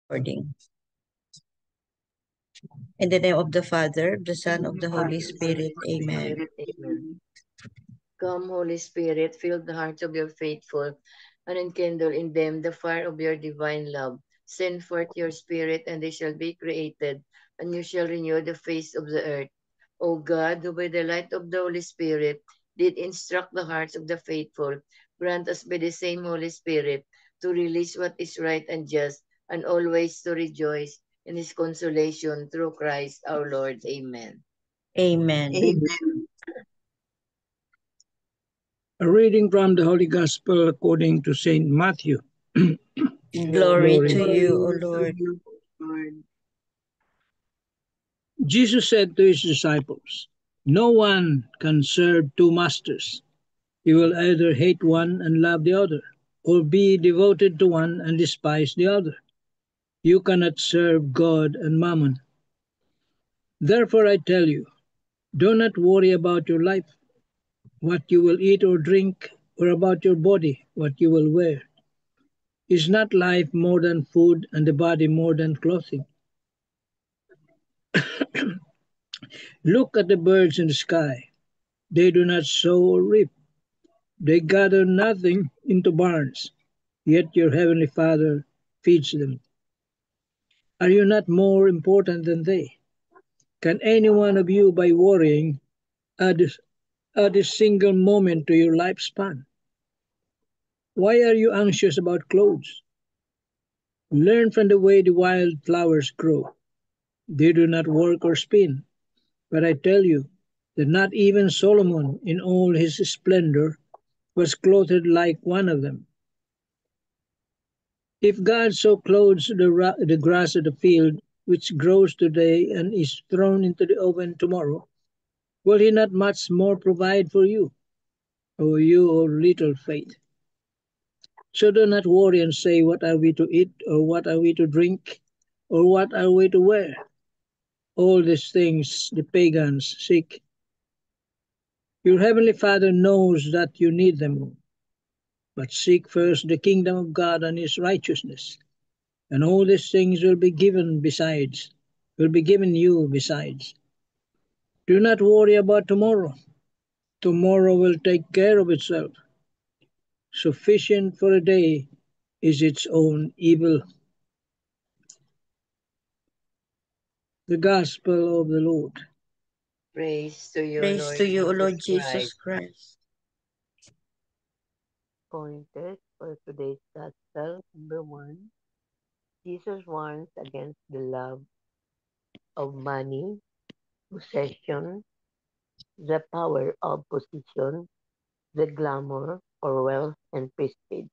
recording. In the name of the Father, the Son, of the Holy Spirit. Amen. Amen. Come, Holy Spirit, fill the hearts of your faithful, and enkindle in them the fire of your divine love. Send forth your Spirit, and they shall be created, and you shall renew the face of the earth. O God, who by the light of the Holy Spirit did instruct the hearts of the faithful, grant us by the same Holy Spirit to release what is right and just, and always to rejoice in his consolation through Christ our Lord. Amen. Amen. A reading from the Holy Gospel according to Saint Matthew. Glory to you, O Lord. Jesus said to his disciples, "No one can serve two masters. He will either hate one and love the other, or be devoted to one and despise the other. You cannot serve God and mammon. Therefore I tell you, do not worry about your life, what you will eat or drink, or about your body, what you will wear. Is not life more than food, and the body more than clothing? Look at the birds in the sky. They do not sow or reap. They gather nothing into barns, yet your heavenly Father feeds them. Are you not more important than they? Can any one of you, by worrying, add, add a single moment to your lifespan? Why are you anxious about clothes? Learn from the way the wild flowers grow. They do not work or spin. But I tell you that not even Solomon, in all his splendor, was clothed like one of them. If God so clothes the grass of the field, which grows today and is thrown into the oven tomorrow, will he not much more provide for you, O you of little faith? So do not worry and say, what are we to eat, or what are we to drink, or what are we to wear? All these things the pagans seek. Your heavenly Father knows that you need them all. But seek first the kingdom of God and his righteousness, and all these things will be given you besides. Do not worry about tomorrow. Tomorrow will take care of itself. Sufficient for a day is its own evil. The Gospel of the Lord. Praise to you, Praise Lord to you, O Jesus Lord Jesus Christ. Christ. Pointed for today's gospel, number 1, Jesus warns against the love of money, possession, the power of position, the glamour or wealth and prestige,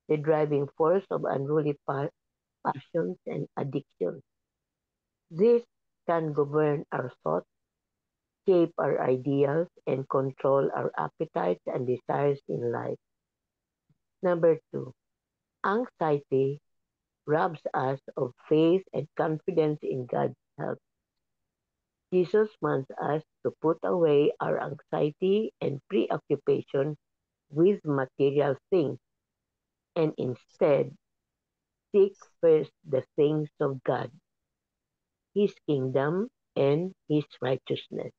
the driving force of unruly passions and addictions. This can govern our thoughts, shape our ideals, and control our appetites and desires in life. Number 2, anxiety robs us of faith and confidence in God's help. Jesus wants us to put away our anxiety and preoccupation with material things and instead seek first the things of God, His kingdom, and His righteousness.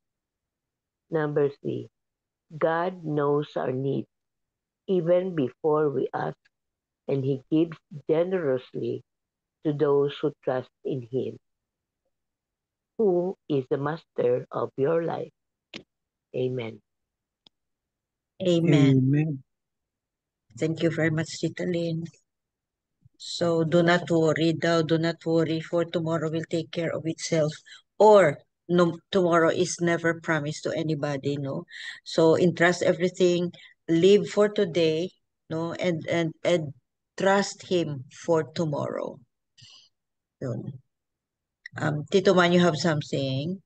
Number 3, God knows our needs even before we ask, and He gives generously to those who trust in Him. Who is the master of your life? Amen. Amen. Amen. Thank you very much, Tita Lynn. So do not worry thou, do not worry, for tomorrow will take care of itself. Or no, tomorrow is never promised to anybody, no. So entrust everything, live for today, no, and trust him for tomorrow. Yun. Tito Man, you have something?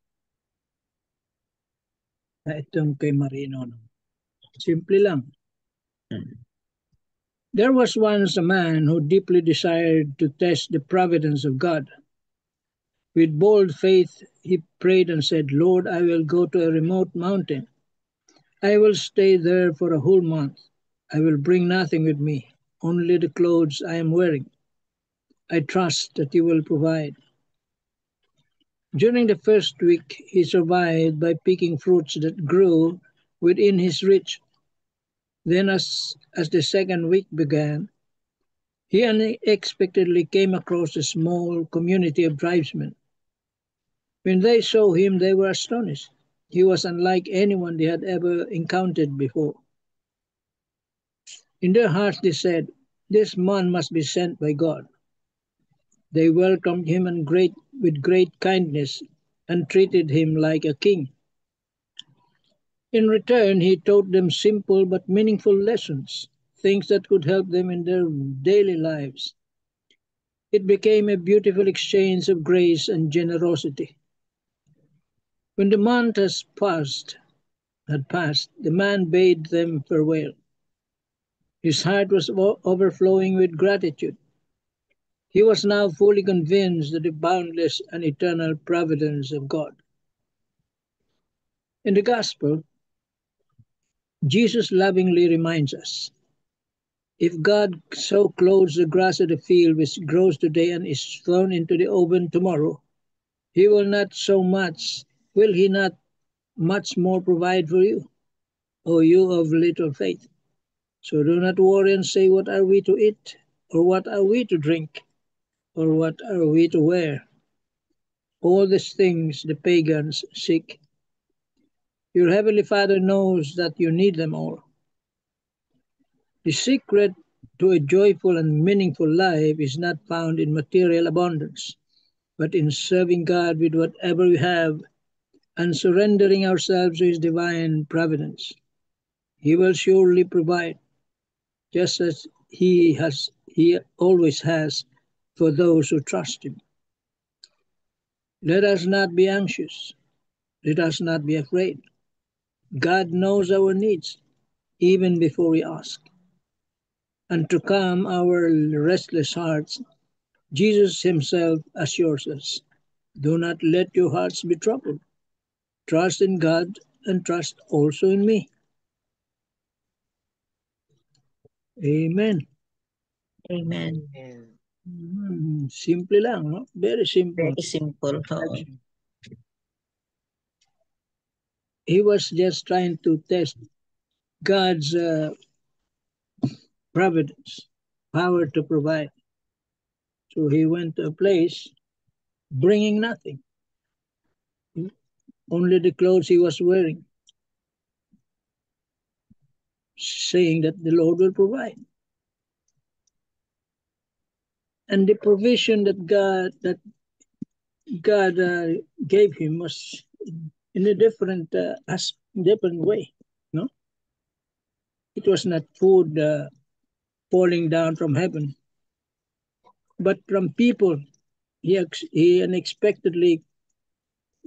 Itong kay Marino. Simple lang. Hmm. There was once a man who deeply desired to test the providence of God. With bold faith, he prayed and said, Lord, I will go to a remote mountain. I will stay there for a whole month. I will bring nothing with me, only the clothes I am wearing. I trust that you will provide. During the first week, he survived by picking fruits that grew within his reach. Then, as the second week began, he unexpectedly came across a small community of tribesmen. When they saw him, they were astonished. He was unlike anyone they had ever encountered before. In their hearts, they said, "This man must be sent by God." They welcomed him with great kindness and treated him like a king. In return, he taught them simple but meaningful lessons, things that could help them in their daily lives. It became a beautiful exchange of grace and generosity. When the month had passed, the man bade them farewell. His heart was overflowing with gratitude. He was now fully convinced of the boundless and eternal providence of God. In the Gospel, Jesus lovingly reminds us, if God so clothes the grass of the field which grows today and is thrown into the oven tomorrow, he will he not much more provide for you, O you of little faith? So do not worry and say, what are we to eat? Or what are we to drink? Or what are we to wear? All these things the pagans seek. Your heavenly Father knows that you need them all. The secret to a joyful and meaningful life is not found in material abundance, but in serving God with whatever we have and surrendering ourselves to His divine providence. He will surely provide, just as He always has for those who trust Him. Let us not be anxious. Let us not be afraid. God knows our needs even before we ask. And to calm our restless hearts, Jesus Himself assures us, do not let your hearts be troubled. Trust in God and trust also in me. Amen. Amen. Amen. Simple lang, no? Very simple. Very simple. He was just trying to test God's providence, power to provide. So he went to a place bringing nothing, only the clothes he was wearing, saying that the Lord will provide. And the provision that God gave him was in a different way. No, it was not food falling down from heaven, but from people. He unexpectedly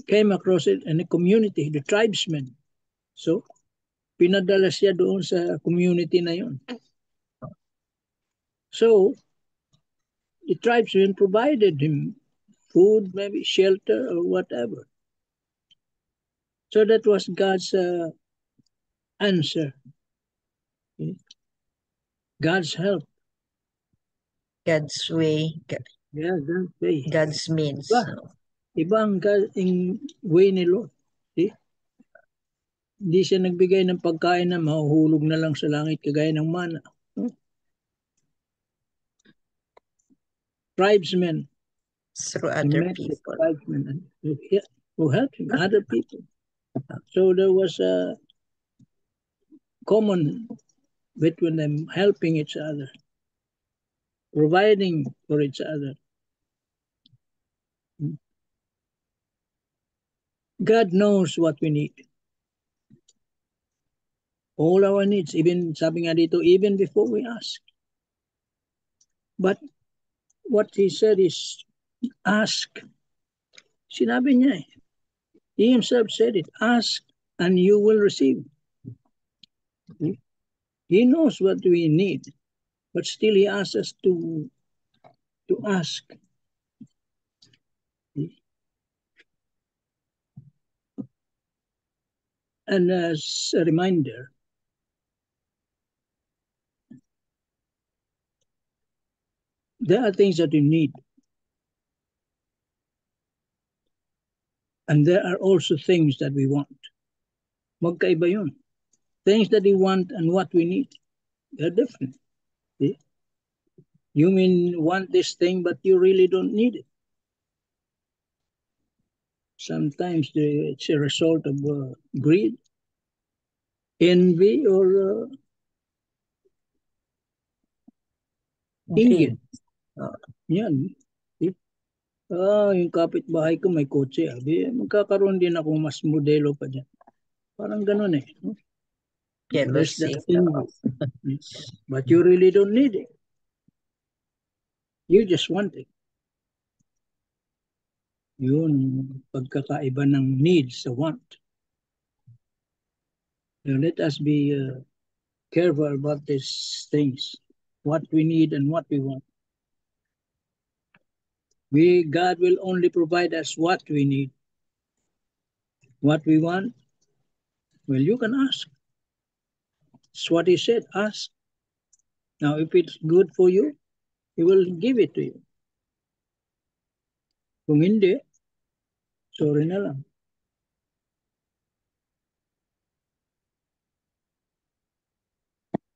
came across it in a community, the tribesmen. So, pinadala siya doon sa community na yon. So, the tribesmen provided him food, maybe shelter or whatever. So that was God's answer, God's help. God's way, Yeah, God's way. God's means. Iba ang way ni Lord. See? Hindi siya nagbigay ng pagkain na mahuhulog na lang sa langit kagaya ng mana. Tribesmen. Through He other met the people. tribesmen who helped him, other people. So there was a common between them, helping each other, providing for each other. God knows what we need. All our needs, even sabi nga dito, even before we ask. But what he said is, ask. Sinabi niya eh. He himself said it, ask and you will receive. He knows what we need, but still he asks us to ask. And as a reminder, There are things that you need, and there are also things that we want. Magkaiba yun. Things that we want and what we need, they're different. See? You mean want this thing, but you really don't need it. Sometimes it's a result of greed, envy, or inggit. Yan. See? Yung kapitbahay ko may kotse. Magkakaroon din ako mas modelo pa dyan. Parang ganun eh. There's Jealousy. that envy. But you really don't need it. You just want it. Yun, pagkakaiba ng need sa want. Now let us be careful about these things, what we need and what we want. God will only provide us what we need. What we want, well, you can ask. It's what he said, ask. Now, if it's good for you, he will give it to you. Kung hindi, sorry na lang.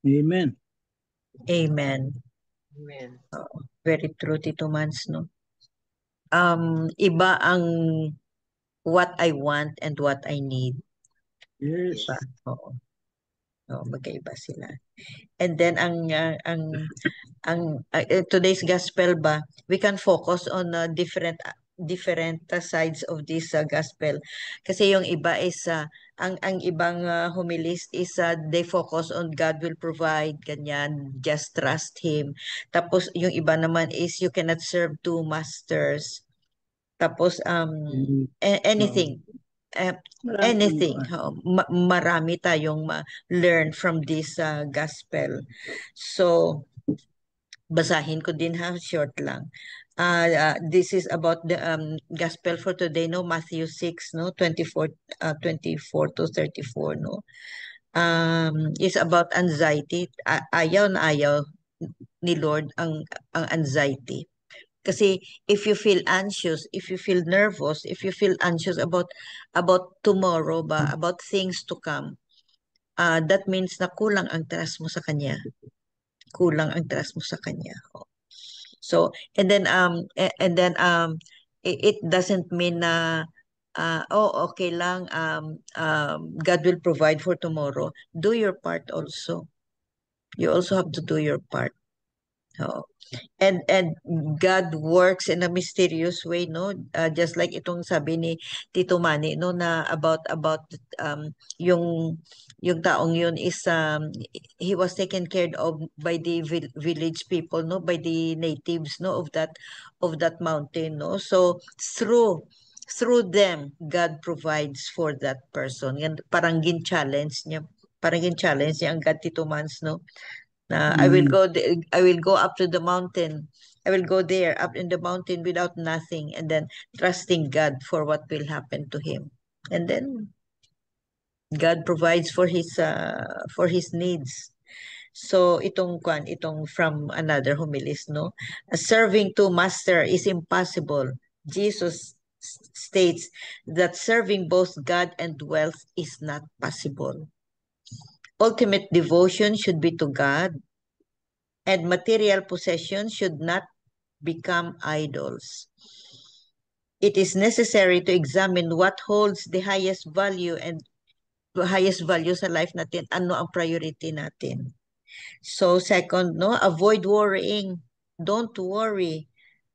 Amen. Amen. Amen. Very true, Tito Mans, no? Iba ang what I want and what I need. Yes. Iba. Oo. Magkaiba sila. And then today's gospel ba, we can focus on different sides of this gospel. Kasi yung iba is ang ibang homilist is they focus on God will provide, ganyan, just trust him. Tapos yung iba naman is you cannot serve two masters. Tapos anything anything. Marami tayong learn from this gospel. So basahin ko din ha, short lang. This is about the gospel for today, no? Matthew 6, no? 24 to 34, no? Is about anxiety. Ayaw na ayaw ni Lord ang anxiety. Kasi if you feel anxious, if you feel nervous, if you feel anxious about tomorrow ba, about things to come, that means na kulang ang trust mo sa kanya. Kulang ang trust mo sa kanya. So, and then it doesn't mean na okay lang, God will provide for tomorrow. Do your part also. You also have to do your part. And God works in a mysterious way, no? Just like itong sabi ni Tito Manny, no, na about yung taong yun is he was taken care of by the village people, no, by the natives, no, of that mountain, no. So through them God provides for that person. Yan parang gin-challenge niya ang God Tito Mans, no. I will go up to the mountain. I will go there up in the mountain without nothing, and then trusting God for what will happen to him. And then God provides for his needs. So itong from another homilist, no? Serving two master is impossible. Jesus states that serving both God and wealth is not possible. Ultimate devotion should be to God, and material possessions should not become idols. It is necessary to examine what holds the highest value sa life natin. Ano ang priority natin? So second, no, avoid worrying. Don't worry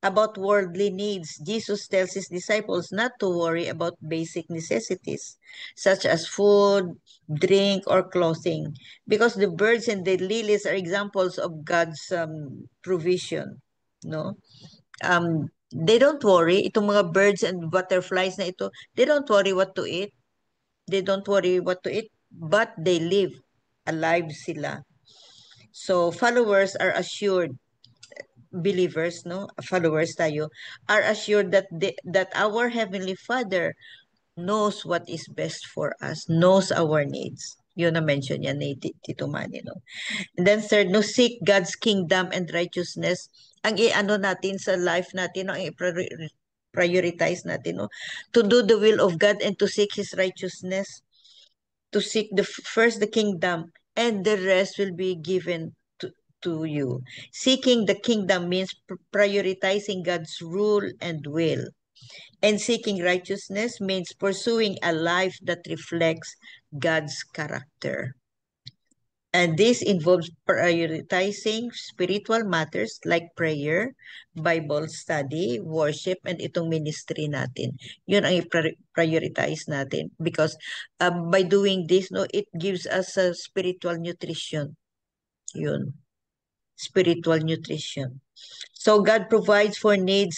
about worldly needs. Jesus tells his disciples not to worry about basic necessities such as food, drink, or clothing, because the birds and the lilies are examples of God's provision. No, they don't worry. Itong mga birds and butterflies na ito, they don't worry what to eat. They don't worry what to eat, but they live. Alive sila. So followers are assured, believers, no, followers tayo, are assured that our Heavenly Father knows what is best for us, knows our needs. Yun na mention yan ni Tito Manny, no. And then third, no, seek God's kingdom and righteousness, ang i-ano natin sa life natin, no, ang i-prioritize natin, no, to do the will of God and to seek His righteousness, to seek first the kingdom, and the rest will be given to you. Seeking the kingdom means prioritizing God's rule and will. And seeking righteousness means pursuing a life that reflects God's character. And this involves prioritizing spiritual matters like prayer, Bible study, worship, and itong ministry natin. Yun ang i-prioritize natin. Because by doing this, no, it gives us a spiritual nutrition. Yun. Spiritual nutrition. So God provides for needs.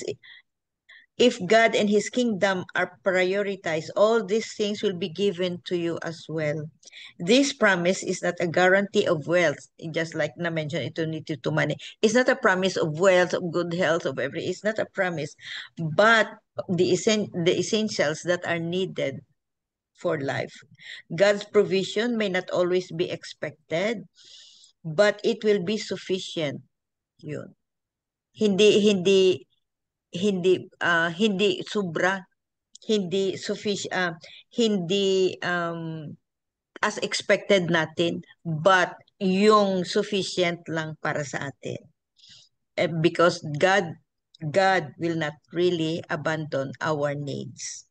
If God and His kingdom are prioritized, all these things will be given to you as well. This promise is not a guarantee of wealth, just like na-mention ito nito to money. It's not a promise of wealth, of good health, of everything. It's not a promise, but the essentials that are needed for life. God's provision may not always be expected, but it will be sufficient. Yun. Hindi sobra, hindi sufficient, hindi as expected natin, but yung sufficient lang para sa atin. Because God will not really abandon our needs.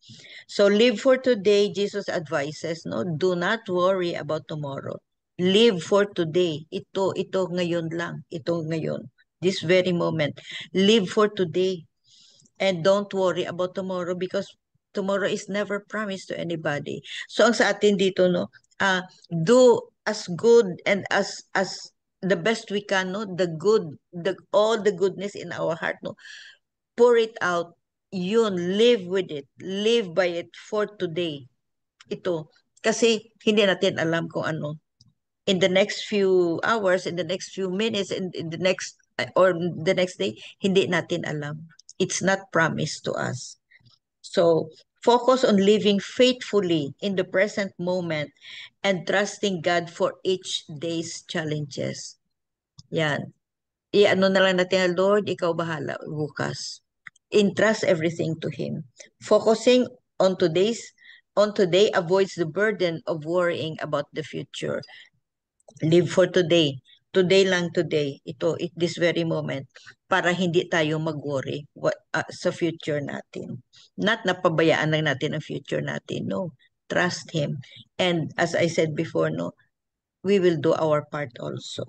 So live for today, Jesus advises, no? Do not worry about tomorrow. Live for today. Ito ngayon lang. Ito ngayon. This very moment. Live for today. And don't worry about tomorrow because tomorrow is never promised to anybody. So ang sa atin dito, no, do as good and as the best we can, no, all the goodness in our heart, no, pour it out. Yun, live with it, live by it for today. Ito, kasi hindi natin alam kung ano in the next few hours, in the next few minutes, in the next or the next day, hindi natin alam. It's not promised to us. So, focus on living faithfully in the present moment and trusting God for each day's challenges. Yan. I-ano na lang natin, Lord, ikaw bahala bukas. Entrust everything to Him. Focusing on today avoids the burden of worrying about the future. Live for today. Today lang today. This very moment. Para hindi tayo mag-worry sa future natin. Not napabayaan lang natin ang future natin. No. Trust Him. And as I said before, no, we will do our part also.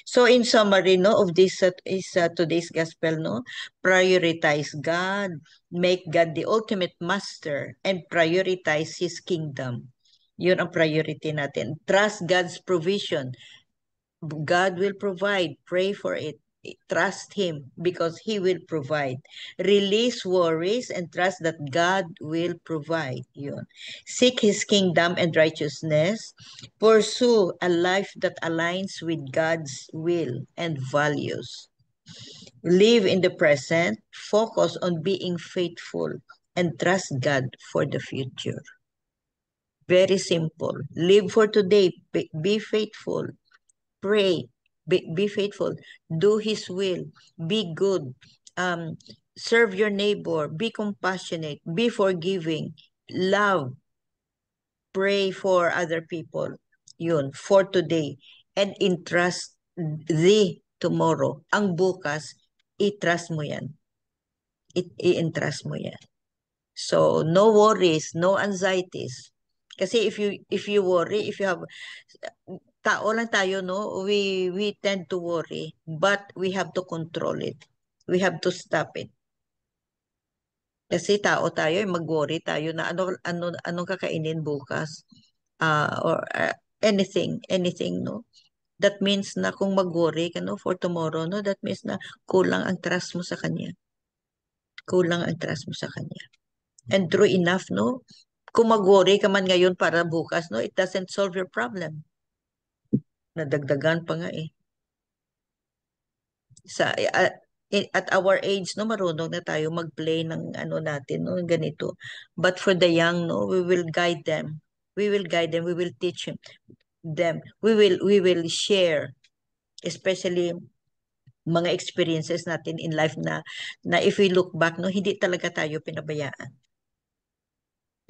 So in summary, no, of this is today's gospel, no, prioritize God, make God the ultimate master, and prioritize His kingdom. Yun ang priority natin. Trust God's provision. God will provide. Pray for it. Trust Him because He will provide. Release worries and trust that God will provide. Yun. Seek His kingdom and righteousness. Pursue a life that aligns with God's will and values. Live in the present. Focus on being faithful and trust God for the future. Very simple. Live for today. Be faithful. Pray, be faithful, do His will, be good, serve your neighbor, be compassionate, be forgiving, love, pray for other people. Yun, for today. And entrust the tomorrow. Ang bukas, i-trust mo yan. I-entrust mo yan. So, no worries, no anxieties. Kasi if you worry, if you have tao lang tayo, no? We tend to worry, but we have to control it. We have to stop it. Kasi tao tayo, mag-worry tayo na anong kakainin bukas. Or anything, no? That means na kung mag-worry ka, no, for tomorrow, no, that means na kulang ang trust mo sa Kanya. Kulang ang trust mo sa Kanya. And true enough, no? Kung mag-worry ka man ngayon para bukas, no, it doesn't solve your problem. Nadagdagan pa nga eh. At our age, no, marunong na tayo mag-play ng ano natin, no, ganito. But for the young, no, we will guide them. We will guide them. We will teach them. We will share, especially mga experiences natin in life na if we look back, no, hindi talaga tayo pinabayaan.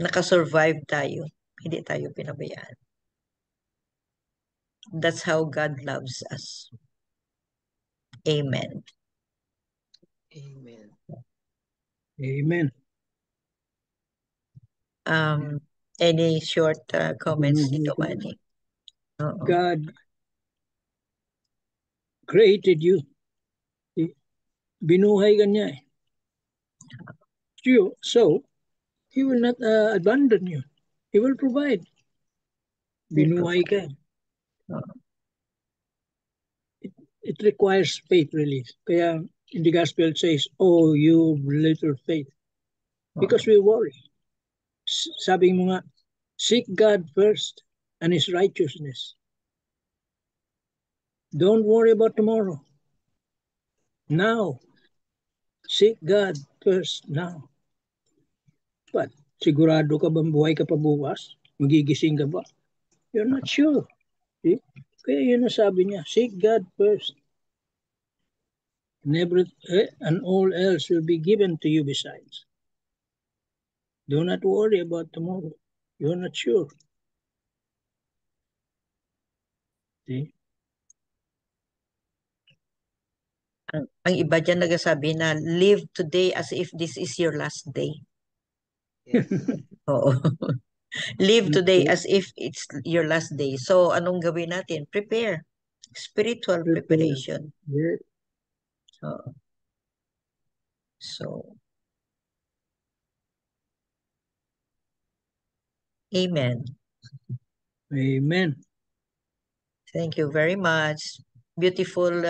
Nakasurvive tayo. Hindi tayo pinabayaan. That's how God loves us. Amen. Amen. Amen. Any short comments, Tito Manny? God created you. Binuhay ka niya eh. So, He will not abandon you. He will provide. Binuhay ka. It requires faith really. Kaya in the gospel it says, oh, you little faith. Because we worry. Sabi mo nga, seek God first and His righteousness. Don't worry about tomorrow. Now. Seek God first now. But sigurado ka bang buhay ka pa bukas? Magigising ka ba? You're not sure. See? Kaya yun ang sabi niya, seek God first. And all else will be given to you besides. Do not worry about tomorrow. You're not sure. See? Ang iba dyan nagsasabi na live today as if this is your last day. Yes. Oo. Live today as if it's your last day. So, anong gawin natin? Prepare. Spiritual preparation. Yeah. So, amen. Amen. Thank you very much. Beautiful,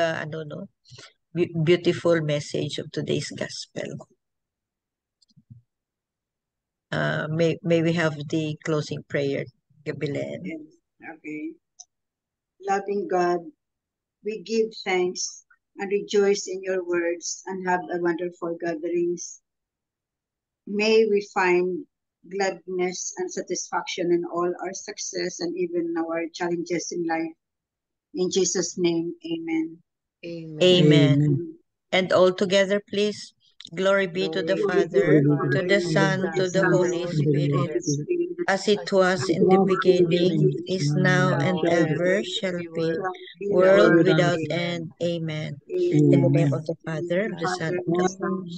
beautiful message of today's gospel. May we have the closing prayer, Gabilen? Yes. Okay. Loving God, we give thanks and rejoice in your words and have a wonderful gatherings. May we find gladness and satisfaction in all our success and even our challenges in life. In Jesus' name, amen. Amen. Amen. And all together, please. Glory be to the Glory Father, be to the Son, to the Holy Spirit, as it was in the beginning, is now, and ever shall be, world without end. Amen. In the name of the Father, of the Son, of the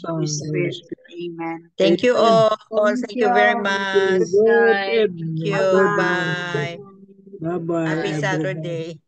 Holy Spirit. Amen. Thank you all. Thank you very you. much. Good night. Thank you. Bye. Bye-bye. Happy everybody. Saturday.